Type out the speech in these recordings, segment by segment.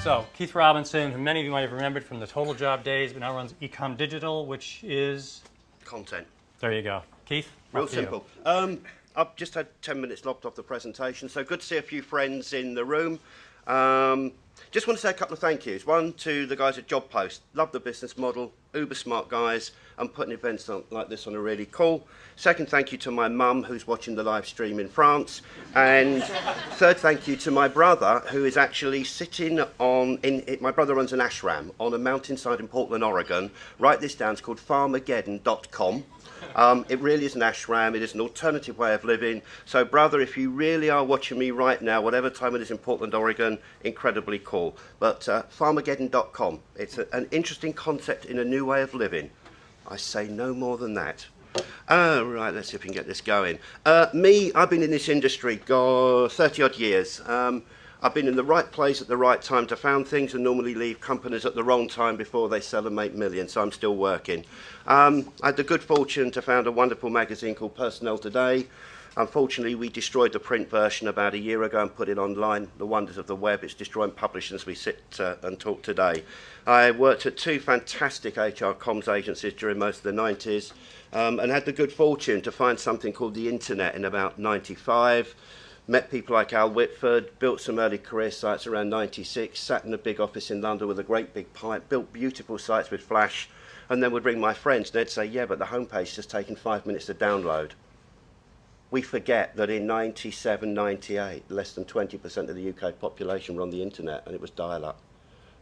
So, Keith Robinson, who many of you might have remembered from the Total Job days, but now runs ECOM Digital, which is... Content. There you go. Keith, real simple. I've just had 10 minutes locked off the presentation, so good to see a few friends in the room. Just want to say a couple of thank yous. One to the guys at Job Post. Love the business model, uber smart guys, and putting events like this on are really cool. Second thank you to my mum, who's watching the live stream in France. And third thank you to my brother, who is actually sitting on, my brother runs an ashram on a mountainside in Portland, Oregon. Write this down, it's called farmageddon.com. It really is an ashram, it is an alternative way of living. So brother, if you really are watching me right now, whatever time it is in Portland, Oregon, incredibly cool. But farmageddon.com, it's an interesting concept in a new way of living. I say no more than that. Right, let's see if we can get this going. I've been in this industry, 30 odd years. I've been in the right place at the right time to found things and normally leave companies at the wrong time before they sell and make millions, so I'm still working. I had the good fortune to found a wonderful magazine called Personnel Today. Unfortunately, we destroyed the print version about a year ago and put it online. The wonders of the web, it's destroying publishing as we sit and talk today. I worked at two fantastic HR comms agencies during most of the 90s and had the good fortune to find something called the internet in about 95. Met people like Al Whitford, built some early career sites around 96, sat in a big office in London with a great big pipe, built beautiful sites with Flash, and then would ring my friends and they'd say, yeah, but the homepage is just taking 5 minutes to download. We forget that in 97, 98, less than 20% of the UK population were on the internet and it was dial-up.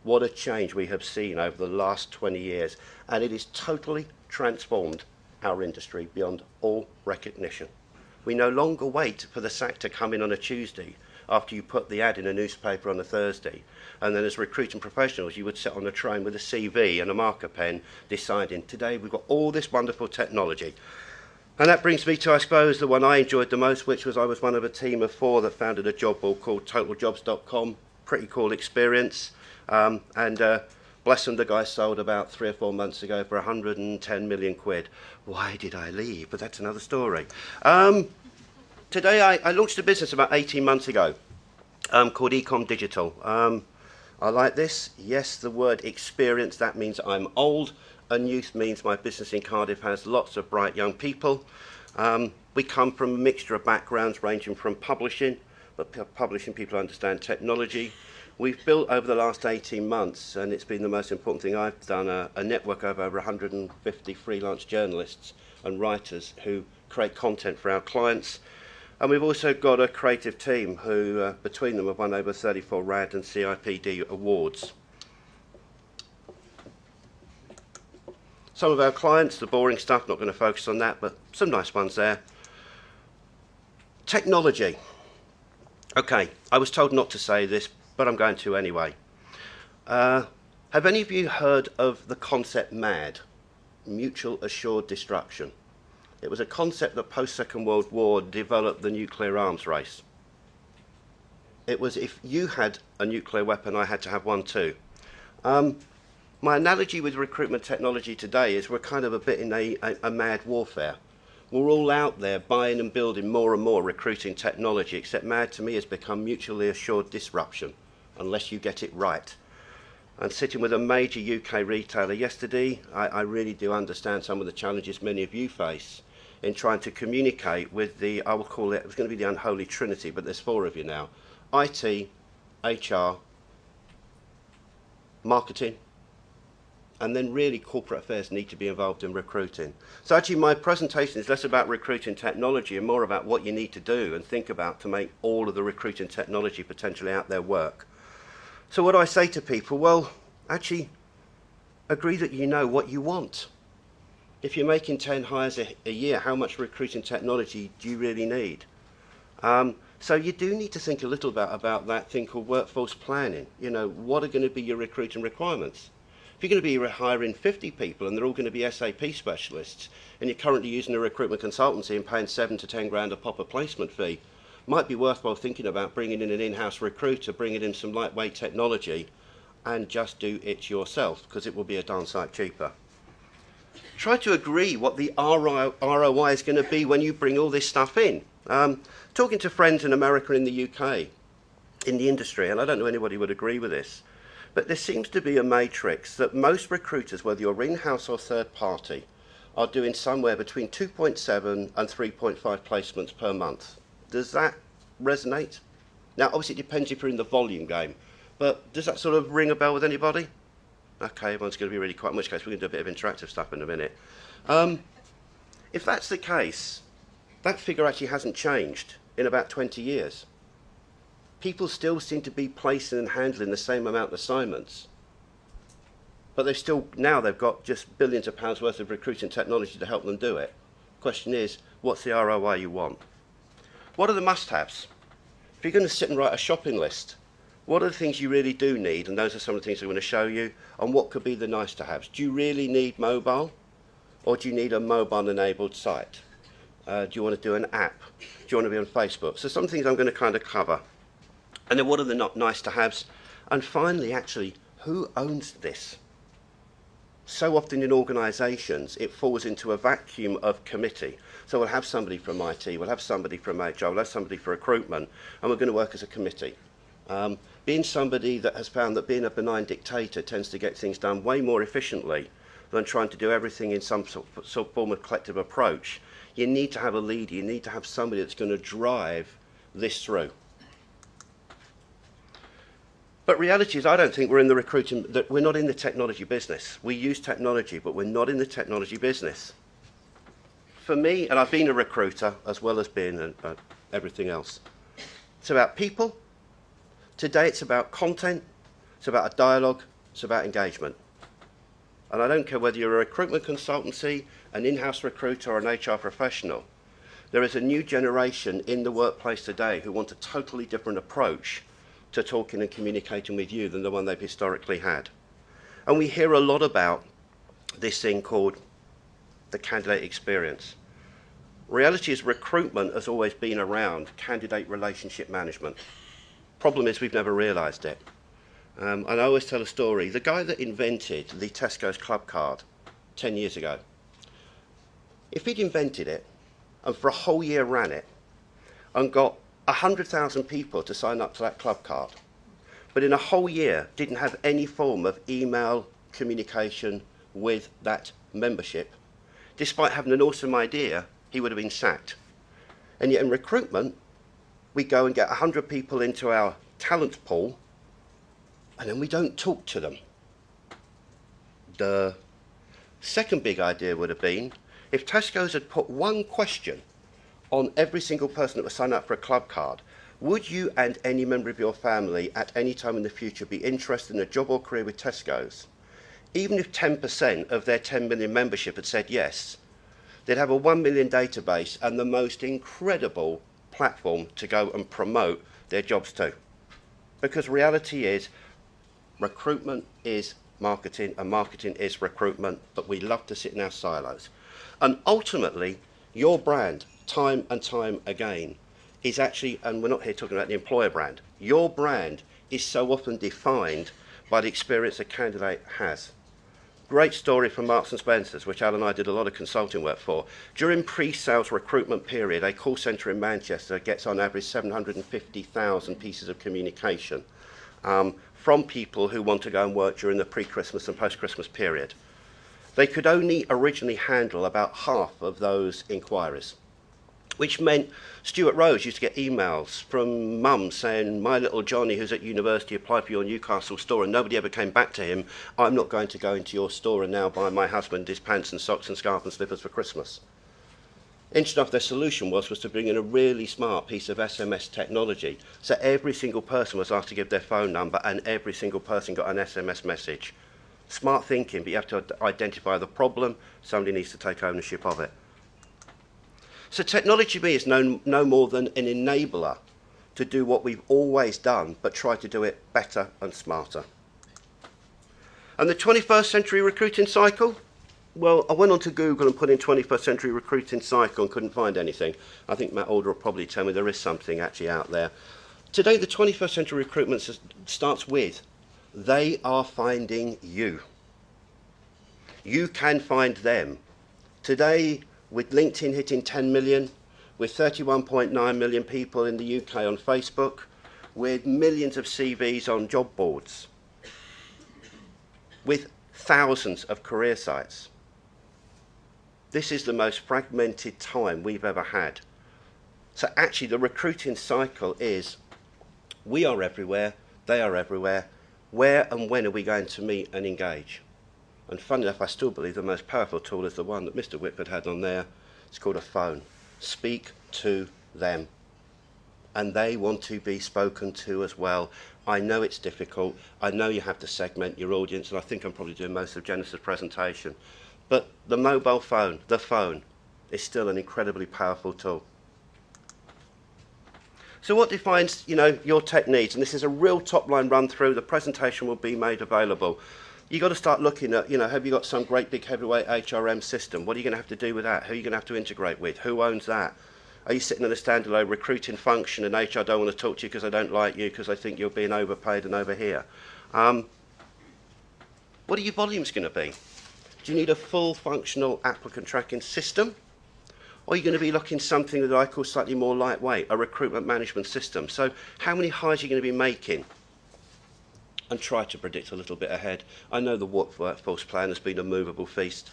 What a change we have seen over the last 20 years, and it has totally transformed our industry beyond all recognition. We no longer wait for the sack to come in on a Tuesday after you put the ad in a newspaper on a Thursday. And then as recruiting professionals, you would sit on a train with a CV and a marker pen deciding, today we've got all this wonderful technology. And that brings me to, I suppose, the one I enjoyed the most, which was I was one of a team of 4 that founded a job board called totaljobs.com. Pretty cool experience. Bless them, the guy sold about 3 or 4 months ago for 110 million quid. Why did I leave? But that's another story. Today I launched a business about 18 months ago called ECOM Digital. I like this. Yes, the word experience, that means I'm old, and youth means my business in Cardiff has lots of bright young people. We come from a mixture of backgrounds ranging from publishing, but publishing people who understand technology. We've built over the last 18 months, and it's been the most important thing I've done, a network of over 150 freelance journalists and writers who create content for our clients. And we've also got a creative team who, between them, have won over 34 RAD and CIPD awards. Some of our clients, the boring stuff, not going to focus on that, but some nice ones there. Technology. Okay, I was told not to say this, but I'm going to anyway. Have any of you heard of the concept MAD, Mutual Assured Destruction? It was a concept that post-Second World War developed the nuclear arms race. It was if you had a nuclear weapon, I had to have one too. My analogy with recruitment technology today is we're kind of a bit in a mad warfare. We're all out there buying and building more and more recruiting technology, except MAD to me has become mutually assured disruption, unless you get it right. And sitting with a major UK retailer yesterday, I really do understand some of the challenges many of you face in trying to communicate with the, I will call it, it's going to be the unholy trinity, but there's 4 of you now. IT, HR, marketing, and then really corporate affairs need to be involved in recruiting. So actually my presentation is less about recruiting technology and more about what you need to do and think about to make all of the recruiting technology potentially out there work. So what do I say to people? Well, actually agree that you know what you want. If you're making 10 hires a year, how much recruiting technology do you really need? So you do need to think a little about that thing called workforce planning. You know, what are going to be your recruiting requirements? If you're going to be hiring 50 people and they're all going to be SAP specialists, and you're currently using a recruitment consultancy and paying 7 to 10 grand a pop a placement fee, might be worthwhile thinking about bringing in an in-house recruiter, bringing in some lightweight technology, and just do it yourself, because it will be a darn sight cheaper. Try to agree what the ROI is going to be when you bring all this stuff in. Talking to friends in America and the UK, in the industry, and I don't know anybody would agree with this, But there seems to be a matrix that most recruiters, whether you're in-house or third party, are doing somewhere between 2.7 and 3.5 placements per month. Does that resonate? Now, obviously, it depends if you're in the volume game, but does that sort of ring a bell with anybody? Okay, everyone's going to be really quiet, in which case we're going to do a bit of interactive stuff in a minute. If that's the case, that figure actually hasn't changed in about 20 years. People still seem to be placing and handling the same amount of assignments, but they've got just billions of pounds worth of recruiting technology to help them do it. Question is, what's the ROI you want? What are the must-haves? If you're going to sit and write a shopping list, what are the things you really do need? And those are some of the things I'm going to show you. And what could be the nice-to-haves? Do you really need mobile? Or do you need a mobile-enabled site? Do you want to do an app? Do you want to be on Facebook? So some things I'm going to kind of cover. And then what are the not nice-to-haves? And finally, actually, who owns this? So often in organisations, it falls into a vacuum of committee. So we'll have somebody from IT, we'll have somebody from HR, we'll have somebody for recruitment, and we're going to work as a committee. Being somebody that has found that being a benign dictator tends to get things done way more efficiently than trying to do everything in some sort of form of collective approach, you need to have a leader, you need to have somebody that's going to drive this through. But reality is, I don't think we're in the recruiting, that we're not in the technology business. We use technology, but we're not in the technology business. For me, and I've been a recruiter as well as being everything else, it's about people. Today it's about content, it's about a dialogue, it's about engagement. And I don't care whether you're a recruitment consultancy, an in-house recruiter or an HR professional, there is a new generation in the workplace today who want a totally different approach to talking and communicating with you than the one they've historically had. And we hear a lot about this thing called the candidate experience. Reality is recruitment has always been around candidate relationship management. Problem is we've never realised it. And I always tell a story. The guy that invented the Tesco's club card 10 years ago, if he'd invented it and for a whole year ran it and got 100,000 people to sign up to that club card, but in a whole year didn't have any form of email communication with that membership, despite having an awesome idea, he would have been sacked. And yet in recruitment, we go and get 100 people into our talent pool, and then we don't talk to them. The second big idea would have been, if Tesco's had put one question on every single person that was signed up for a club card, would you and any member of your family at any time in the future be interested in a job or career with Tesco's? Even if 10% of their 10 million membership had said yes, they'd have a 1 million database and the most incredible platform to go and promote their jobs to. Because reality is, recruitment is marketing and marketing is recruitment, but we love to sit in our silos. And ultimately, your brand, time and time again, is actually, and we're not here talking about the employer brand, your brand is so often defined by the experience a candidate has. Great story from Marks and Spencer's, which Al and I did a lot of consulting work for. During pre-sales recruitment period, a call centre in Manchester gets on average 750,000 pieces of communication from people who want to go and work during the pre-Christmas and post-Christmas period. They could only originally handle about half of those inquiries, which meant Stuart Rose used to get emails from mums saying, my little Johnny who's at university applied for your Newcastle store and nobody ever came back to him. I'm not going to go into your store and now buy my husband his pants and socks and scarf and slippers for Christmas. Interesting enough, their solution was to bring in a really smart piece of SMS technology. So every single person was asked to give their phone number and every single person got an SMS message. Smart thinking, but you have to identify the problem. Somebody needs to take ownership of it. So technology to me is no more than an enabler to do what we've always done, but try to do it better and smarter. And the 21st century recruiting cycle? Well, I went onto Google and put in 21st century recruiting cycle and couldn't find anything. I think Matt Alder will probably tell me there is something actually out there. Today, the 21st century recruitment starts with, they are finding you. You can find them. Today, with LinkedIn hitting 10 million, with 31.9 million people in the UK on Facebook, with millions of CVs on job boards, with thousands of career sites. This is the most fragmented time we've ever had. So actually the recruiting cycle is, we are everywhere, they are everywhere. Where and when are we going to meet and engage? And funny enough, I still believe the most powerful tool is the one that Mr. Whitford had on there. It's called a phone. Speak to them. And they want to be spoken to as well. I know it's difficult. I know you have to segment your audience, and I think I'm probably doing most of Janice's presentation. But the mobile phone, the phone, is still an incredibly powerful tool. So what defines, your tech needs? And this is a real top-line run-through. The presentation will be made available. You've got to start looking at, have you got some great big heavyweight HRM system? What are you going to have to do with that? Who are you going to have to integrate with? Who owns that? Are you sitting in a standalone recruiting function and HR don't want to talk to you because they don't like you, because they think you're being overpaid and over here? What are your volumes going to be? Do you need a full functional applicant tracking system? Or are you going to be looking something that I call slightly more lightweight, a recruitment management system? So how many hires are you going to be making? And try to predict a little bit ahead. I know the workforce plan has been a movable feast,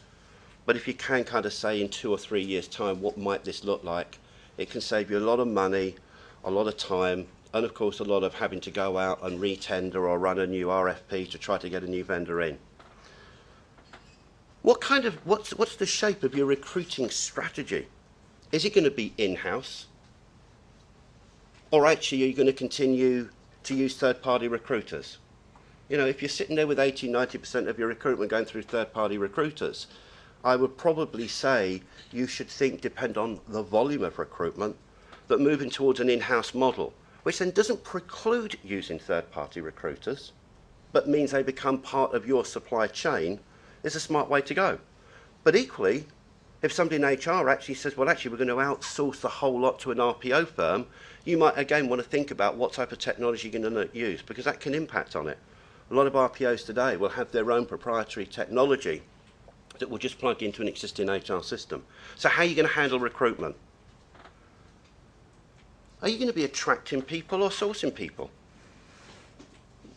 but if you can kind of say in 2 or 3 years' time, what might this look like? It can save you a lot of money, a lot of time, and of course a lot of having to go out and re-tender or run a new RFP to try to get a new vendor in. What's the shape of your recruiting strategy? Is it going to be in-house? Or actually are you going to continue to use third-party recruiters? If you're sitting there with 80–90% of your recruitment going through third-party recruiters, I would probably say you should think, depend on the volume of recruitment, that moving towards an in-house model, which then doesn't preclude using third-party recruiters, but means they become part of your supply chain, is a smart way to go. But equally, if somebody in HR actually says, well, actually, we're going to outsource the whole lot to an RPO firm, you might again want to think about what type of technology you're going to use, because that can impact on it. A lot of RPOs today will have their own proprietary technology that will just plug into an existing HR system. So how are you going to handle recruitment? Are you going to be attracting people or sourcing people?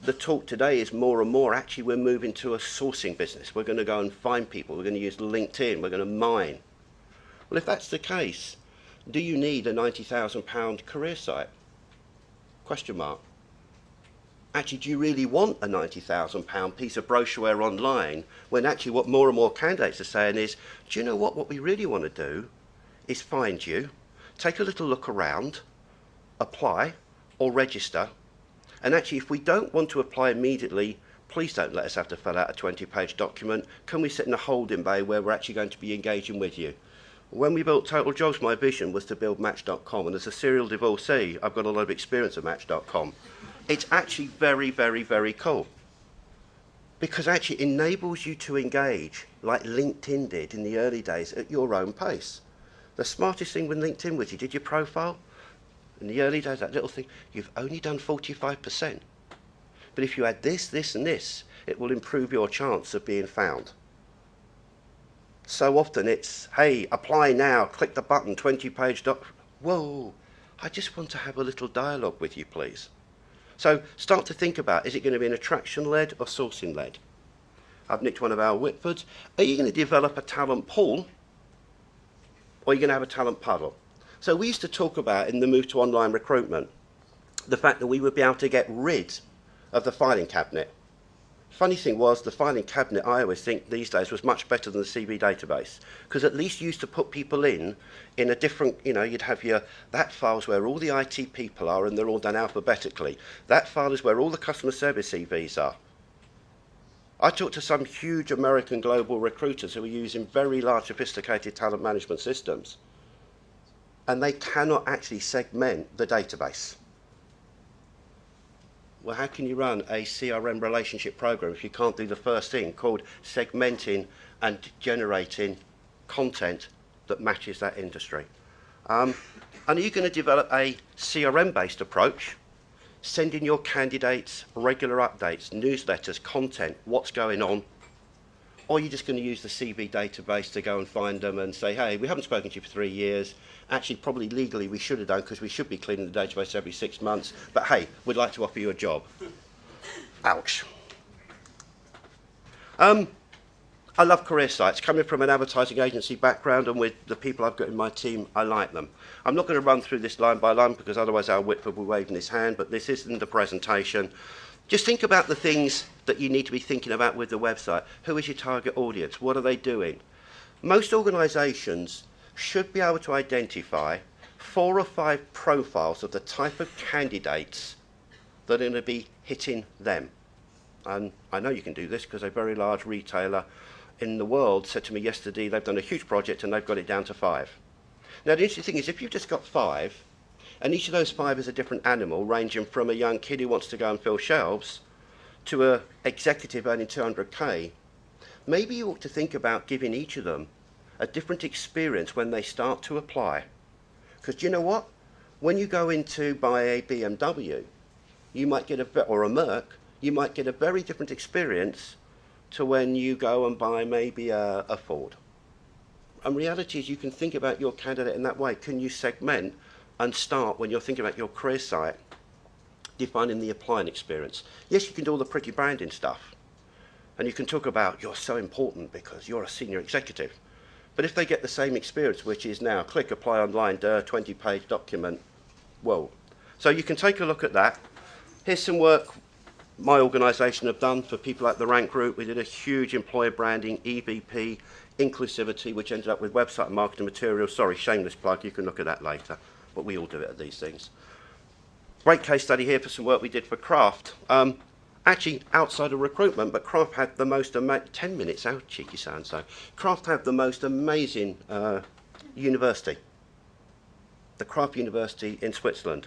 The talk today is more and more, actually, we're moving to a sourcing business. We're going to go and find people. We're going to use LinkedIn. We're going to mine. Well, if that's the case, do you need a £90,000 career site? Question mark. Actually, do you really want a £90,000 piece of brochureware online when actually what more and more candidates are saying is, do you know what? What we really want to do is find you, take a little look around, apply or register. And actually, if we don't want to apply immediately, please don't let us have to fill out a 20-page document. Can we sit in a holding bay where we're actually going to be engaging with you? When we built Total Jobs, my vision was to build Match.com. And as a serial divorcee, I've got a lot of experience at Match.com. It's actually very, very, very cool. Because actually it enables you to engage like LinkedIn did in the early days at your own pace. The smartest thing with LinkedIn was you did your profile. In the early days, that little thing, you've only done 45%. But if you add this, this, and this, it will improve your chance of being found. So often it's, hey, apply now, click the button, 20-page doc. Whoa, I just want to have a little dialogue with you, please. So start to think about, is it going to be an attraction-led or sourcing-led? I've nicked one of our Whitfords. Are you going to develop a talent pool, or are you going to have a talent puddle? So we used to talk about, in the move to online recruitment, the fact that we would be able to get rid of the filing cabinet. Funny thing was, the filing cabinet, I always think these days, was much better than the CV database, because at least you used to put people in a different, you'd have that file's where all the IT people are, and they're all done alphabetically. That file is where all the customer service CVs are. I talked to some huge American global recruiters who are using very large, sophisticated talent management systems, and they cannot actually segment the database. Well, how can you run a CRM relationship program if you can't do the first thing called segmenting and generating content that matches that industry? And are you going to develop a CRM-based approach, sending your candidates regular updates, newsletters, content, what's going on? Or are you just going to use the CV database to go and find them and say, hey, we haven't spoken to you for 3 years. Actually, probably legally we should have done, because we should be cleaning the database every 6 months. But hey, we'd like to offer you a job. Ouch. I love career sites. Coming from an advertising agency background and with the people I've got in my team, I like them. I'm not going to run through this line by line because otherwise our Whitford will be waving his hand, but this isn't the presentation. Just think about the things that you need to be thinking about with the website. Who is your target audience? What are they doing? Most organisations should be able to identify 4 or 5 profiles of the type of candidates that are going to be hitting them. And I know you can do this because a very large retailer in the world said to me yesterday they've done a huge project and they've got it down to 5. Now the interesting thing is if you've just got 5 and each of those 5 is a different animal ranging from a young kid who wants to go and fill shelves to an executive earning 200k, maybe you ought to think about giving each of them a different experience when they start to apply. Because do you know what? When you go in to buy a BMW, you might get or a Merc, you might get a very different experience to when you go and buy maybe a Ford. And reality is you can think about your candidate in that way. Can you segment and start when you're thinking about your career site, defining the applying experience? Yes, you can do all the pretty branding stuff. And you can talk about you're so important because you're a senior executive. But if they get the same experience, which is now click, apply online, 20-page document, whoa. So you can take a look at that. Here's some work my organisation have done for people like the Rank Group. We did a huge employer branding, EVP, inclusivity, which ended up with website and marketing materials. Sorry, shameless plug, you can look at that later. But we all do it at these things. Great case study here for some work we did for Kraft. Actually, outside of recruitment, but Kraft had the most 10 minutes out, cheeky sound so. Kraft had the most amazing university, the Kraft University in Switzerland.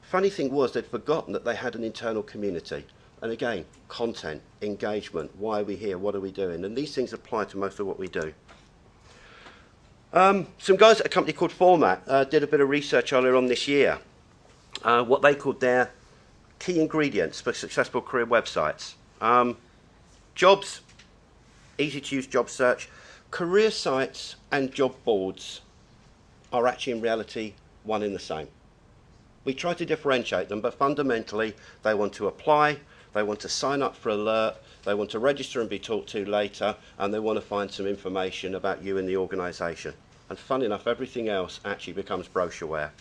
Funny thing was they'd forgotten that they had an internal community. And again, content, engagement, why are we here, what are we doing? And these things apply to most of what we do. Some guys at a company called Format did a bit of research earlier on this year. What they called their key ingredients for successful career websites. Jobs, easy to use job search. Career sites and job boards are actually in reality one and the same. We try to differentiate them, but fundamentally they want to apply, they want to sign up for alert, they want to register and be talked to later, and they want to find some information about you and the organisation. And fun enough, everything else actually becomes brochureware.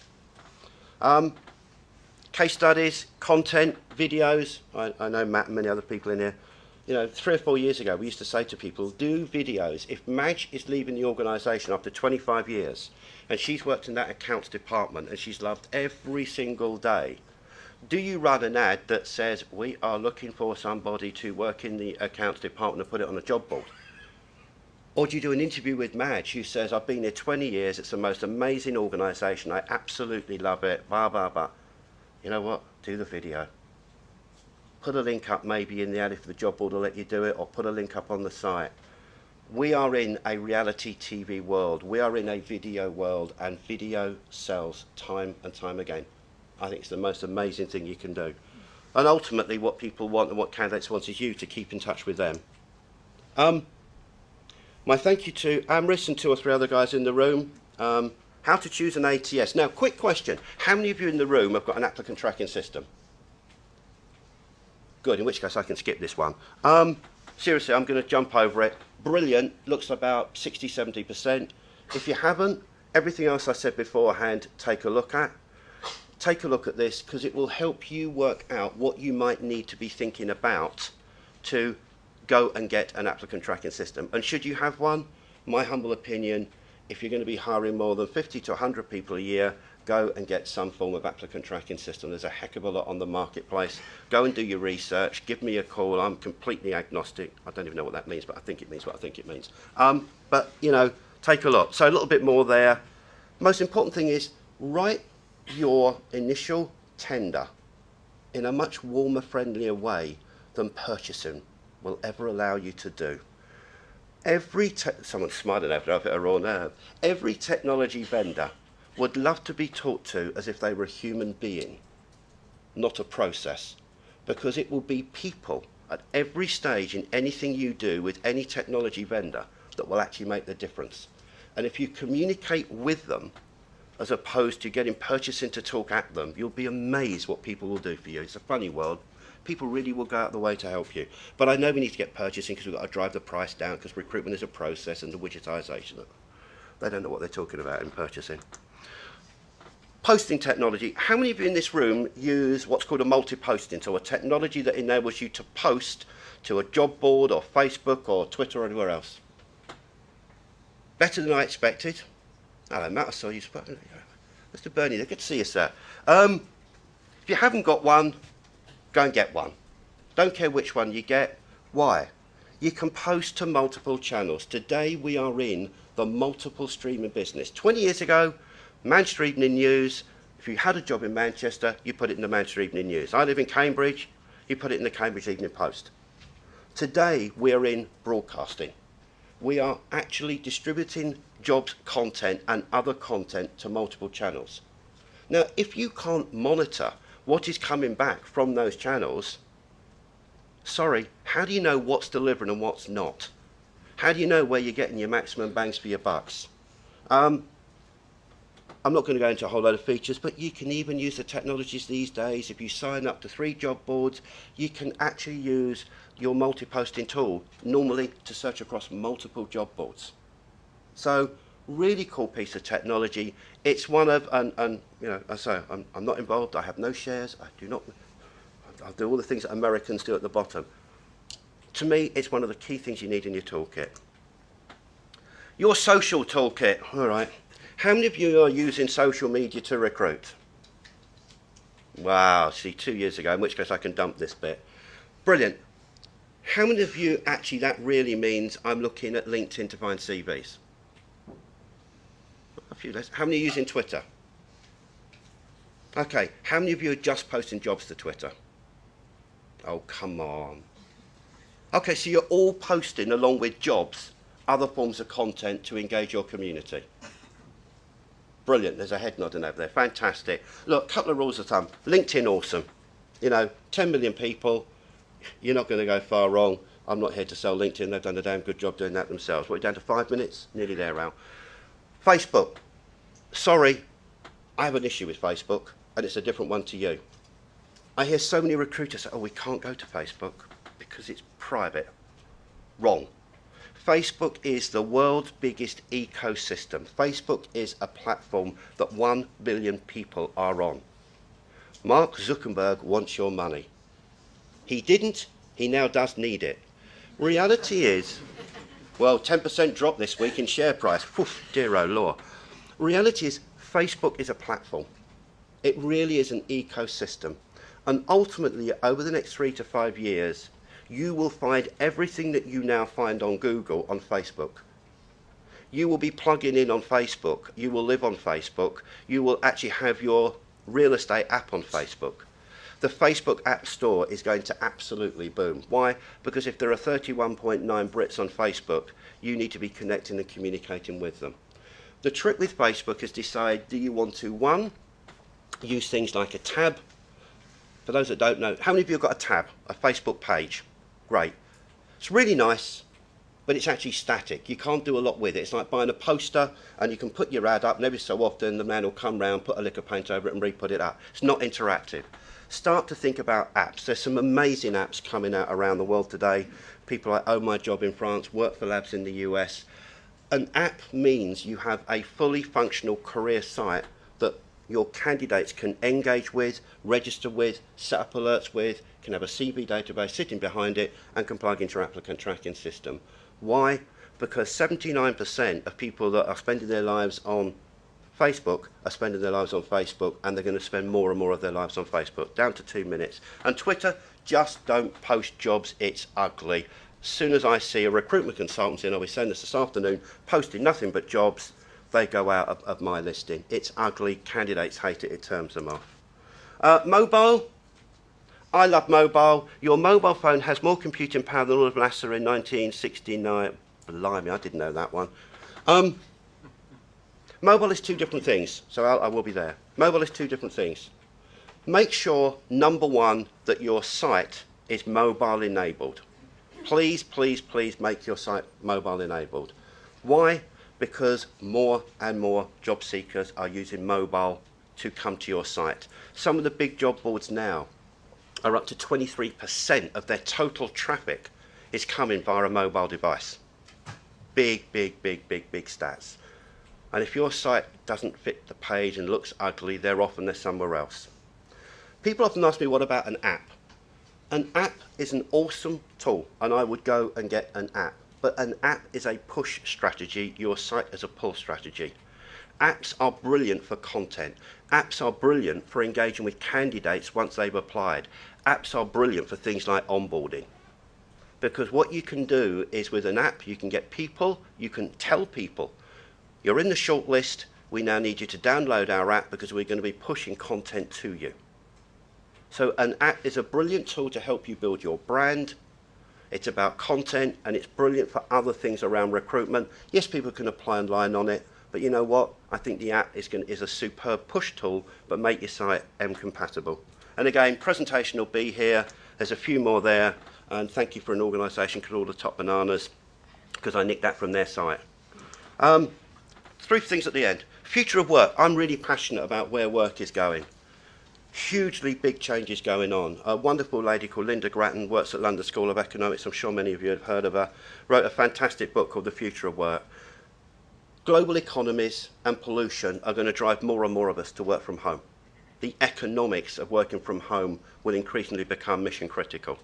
Case studies, content, videos. I know Matt and many other people in here. You know, 3 or 4 years ago, we used to say to people, do videos. If Madge is leaving the organisation after 25 years, and she's worked in that accounts department, and she's loved every single day, do you run an ad that says, we are looking for somebody to work in the accounts department and put it on a job board? Or do you do an interview with Madge who says, I've been here 20 years, it's the most amazing organisation, I absolutely love it, blah, blah, blah. You know what? Do the video. Put a link up maybe in the ad if the job board will let you do it, or put a link up on the site. We are in a reality TV world. We are in a video world, and video sells time and time again. I think it's the most amazing thing you can do. And ultimately what people want and what candidates want is you to keep in touch with them. My thank you to Amris and 2 or 3 other guys in the room. How to choose an ATS. Now, quick question. How many of you in the room have got an applicant tracking system? Good, in which case I can skip this one. Seriously, I'm going to jump over it. Brilliant, looks about 60–70%. If you haven't, everything else I said beforehand, take a look at. Take a look at this because it will help you work out what you might need to be thinking about to go and get an applicant tracking system. And should you have one, my humble opinion, if you're going to be hiring more than 50 to 100 people a year, go and get some form of applicant tracking system. There's a heck of a lot on the marketplace. Go and do your research. Give me a call. I'm completely agnostic. I don't even know what that means, but I think it means what I think it means. But, you know, take a look. So a little bit more there. Most important thing is write your initial tender in a much warmer, friendlier way than purchasing will ever allow you to do. Someone's smiling over it, a raw nerve. Every technology vendor would love to be talked to as if they were a human being, not a process, because it will be people at every stage in anything you do with any technology vendor that will actually make the difference. And if you communicate with them as opposed to getting purchasing to talk at them, you'll be amazed what people will do for you. It's a funny world. People really will go out of the way to help you. But I know we need to get purchasing because we've got to drive the price down because recruitment is a process and the widgetisation. They don't know what they're talking about in purchasing. Posting technology. How many of you in this room use what's called a multi-posting tool, a technology that enables you to post to a job board or Facebook or Twitter or anywhere else? Better than I expected. Hello, Matt, I saw you. Mr. Bernie, they're good to see you, sir. If you haven't got one, go and get one. Don't care which one you get. Why? You can post to multiple channels. Today we are in the multiple streaming business. 20 years ago, Manchester Evening News, if you had a job in Manchester, you put it in the Manchester Evening News. I live in Cambridge, you put it in the Cambridge Evening Post. Today we're in broadcasting. We are actually distributing jobs content and other content to multiple channels. Now, if you can't monitor what is coming back from those channels, sorry, how do you know what's delivering and what's not? How do you know where you're getting your maximum bangs for your bucks? I'm not going to go into a whole load of features, but you can even use the technologies these days. If you sign up to 3 job boards, you can actually use your multi-posting tool normally to search across multiple job boards. So, really cool piece of technology. It's one of, and you know, I say, I'm not involved. I have no shares. I do all the things that Americans do at the bottom. To me, it's one of the key things you need in your toolkit. Your social toolkit. All right. How many of you are using social media to recruit? Wow, see, 2 years ago, in which case I can dump this bit. Brilliant. How many of you actually that really means I'm looking at LinkedIn to find CVs? A few less. How many are using Twitter? Okay, how many of you are just posting jobs to Twitter? Oh, come on. Okay, so you're all posting along with jobs, other forms of content to engage your community. Brilliant, there's a head nodding over there, fantastic. Look, a couple of rules of thumb. LinkedIn, awesome. You know, 10 million people, you're not going to go far wrong. I'm not here to sell LinkedIn, they've done a damn good job doing that themselves. We're down to 5 minutes, nearly there, Al. Facebook, sorry, I have an issue with Facebook, and it's a different one to you. I hear so many recruiters say, oh, we can't go to Facebook because it's private. Wrong. Facebook is the world's biggest ecosystem. Facebook is a platform that 1 billion people are on. Mark Zuckerberg wants your money. He didn't, he now does need it. Reality is, well, 10% drop this week in share price. Oof, dear oh law. Reality is, Facebook is a platform. It really is an ecosystem. And ultimately, over the next 3 to 5 years, you will find everything that you now find on Google on Facebook. You will be plugging in on Facebook. You will live on Facebook. You will actually have your real estate app on Facebook. The Facebook App Store is going to absolutely boom. Why? Because if there are 31.9 Brits on Facebook, you need to be connecting and communicating with them. The trick with Facebook is decide, do you want to, 1, use things like a tab. For those that don't know, how many of you have got a tab, a Facebook page? Great. It's really nice, but it's actually static. You can't do a lot with it. It's like buying a poster and you can put your ad up and every so often the man will come round, put a lick of paint over it and re-put it up. It's not interactive. Start to think about apps. There's some amazing apps coming out around the world today. People like Oh My Job in France, Work for Labs in the US. An app means you have a fully functional career site that your candidates can engage with, register with, set up alerts with, can have a CV database sitting behind it and can plug into your applicant tracking system. Why? Because 79% of people that are spending their lives on Facebook are spending their lives on Facebook, and they're going to spend more and more of their lives on Facebook, down to 2 minutes. And Twitter, just don't post jobs, it's ugly. As soon as I see a recruitment consultancy, and I'll be saying this afternoon, posting nothing but jobs, they go out of my listing. It's ugly, candidates hate it, it turns them off. Mobile, I love mobile. Your mobile phone has more computing power than all of NASA in 1969. Blimey, I didn't know that one. Mobile is 2 different things, so I will be there. Mobile is 2 different things. Make sure, number 1, that your site is mobile enabled. Please, please, please make your site mobile enabled. Why? Because more and more job seekers are using mobile to come to your site. Some of the big job boards now are up to 23% of their total traffic is coming via a mobile device. Big, big, big, big, big stats. And if your site doesn't fit the page and looks ugly, they're off and they're somewhere else. People often ask me, what about an app? An app is an awesome tool, and I would go and get an app. But an app is a push strategy, your site is a pull strategy. Apps are brilliant for content. Apps are brilliant for engaging with candidates once they've applied. Apps are brilliant for things like onboarding. Because what you can do is with an app, you can get people, you can tell people, you're in the shortlist, we now need you to download our app because we're going to be pushing content to you. So an app is a brilliant tool to help you build your brand. It's about content, and it's brilliant for other things around recruitment. Yes, people can apply online on it, but you know what? I think the app is a superb push tool, but make your site M-compatible. And again, presentation will be here. There's a few more there, and thank you for an organisation called All the Top Bananas, because I nicked that from their site. Three things at the end. Future of work. I'm really passionate about where work is going. Hugely big changes going on. A wonderful lady called Linda Grattan works at London School of Economics. I'm sure many of you have heard of her. Wrote a fantastic book called The Future of Work. Global economies and pollution are going to drive more and more of us to work from home. The economics of working from home will increasingly become mission critical.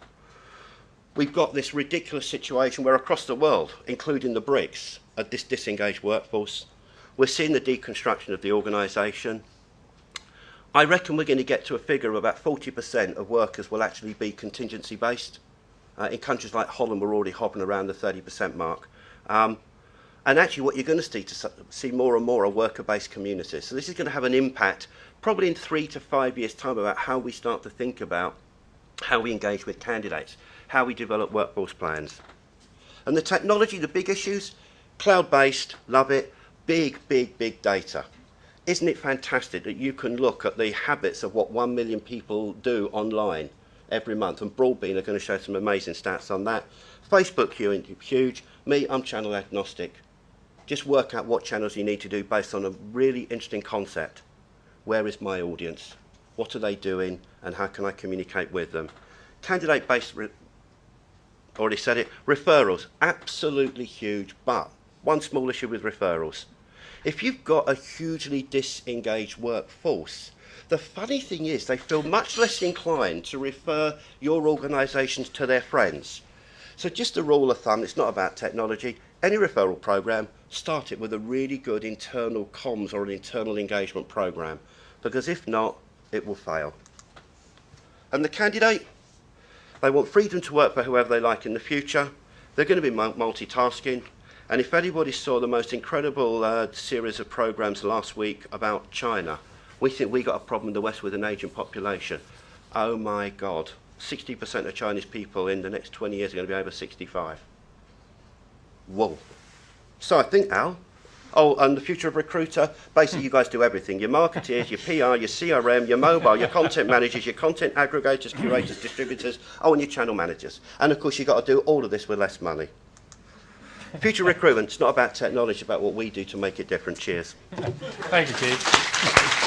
We've got this ridiculous situation where across the world, including the BRICS, this disengaged workforce, we're seeing the deconstruction of the organisation. I reckon we're going to get to a figure of about 40% of workers will actually be contingency based. In countries like Holland, we're already hovering around the 30% mark. And actually what you're going to see more and more are worker-based communities. So this is going to have an impact probably in 3 to 5 years' time about how we start to think about how we engage with candidates, how we develop workforce plans. And the technology, the big issues, cloud-based, love it, big, big, big data. Isn't it fantastic that you can look at the habits of what 1 million people do online every month? And Broadbean are going to show some amazing stats on that. Facebook huge. Me, I'm channel agnostic. Just work out what channels you need to do based on a really interesting concept. Where is my audience? What are they doing? And how can I communicate with them? Candidate-based, already said it, referrals, absolutely huge, but one small issue with referrals. If you've got a hugely disengaged workforce, the funny thing is they feel much less inclined to refer your organisations to their friends. So just a rule of thumb, it's not about technology. Any referral program, start it with a really good internal comms or an internal engagement program, because if not, it will fail. And the candidate, they want freedom to work for whoever they like in the future. They're going to be multitasking. And if anybody saw the most incredible series of programs last week about China, we think we got a problem in the West with an ageing population. Oh my God, 60% of Chinese people in the next 20 years are going to be over 65. Whoa. So I think, Al, and the future of recruiter, basically you guys do everything. Your marketeers, your PR, your CRM, your mobile, your content managers, your content aggregators, curators, distributors, and your channel managers. And of course you've got to do all of this with less money. Future recruitment, it's not about technology, it's about what we do to make it different. Cheers. Thank you, Keith.